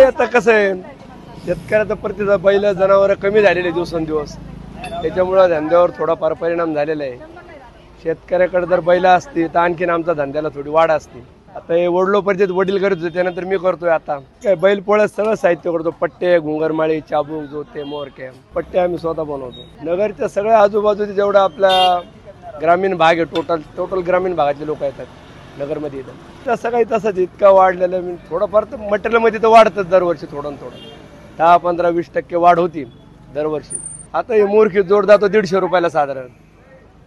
आता कसं आहे, शेतकऱ्याचा प्रतिसाद बैल जनावर कमी झालेले दिवसेंदिवस, त्याच्यामुळे धंद्यावर थोडाफार परिणाम झालेला आहे. शेतकऱ्याकडे जर बैल असती तर आणखीन आमचा धंद्याला थोडी वाढ असते. आता हे वडिलोपर्यंत वडील करत होते, त्यानंतर मी करतोय. आता काय बैल पोळ्यात सगळं साहित्य करतो, पट्टे, घुंगरमाळी, चाबूक, जोते, मोरके, पट्टे आम्ही स्वतः बनवतो. नगरच्या सगळ्या आजूबाजूचे जेवढा आपला ग्रामीण भाग आहे, टोटल ग्रामीण भागातले लोक येतात नगरमध्ये येतात. तसं काही तसंच इतका वाढलेलं मी थोडंफार तर मटेरियलमध्ये तर वाढतच दरवर्षी थोडं 10, 15, 20% वाढ होती दरवर्षी. आता हे मोरकी जोड जातो 150 रुपयाला साधारण.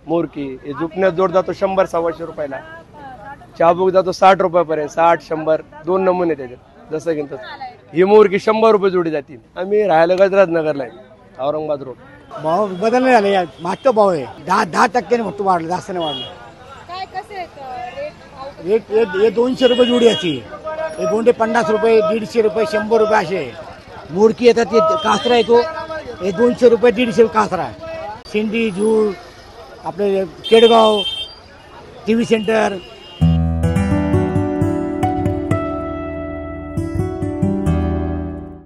मोरकी हे झुपण्यात जोड जातो 100-125 रुपयाला. चाबूक जातो 60 रुपयापर्यंत, 60-100 दोन नमुने त्याच्यात जसं घेऊन तसं. ही मोरकी 100 रुपये जोडी जातील. आम्ही राहायला गजराज नगरला आहे, औरंगाबाद रोड. भाव बदल नाही झाले, मागचा भाव आहे 10% फक्त वाढलं, जास्त नाही वाढलं. रेट हे 200 रुपये जोडी याची, हे गोंडे 50 रुपये, 150 रुपये, 100 रुपये असे. मोरकी येतात ते कासरा येतो, हे 200 रुपये, 150 कासरा. सिंधी, जूळ, आपले केडगाव, TV सेंटर,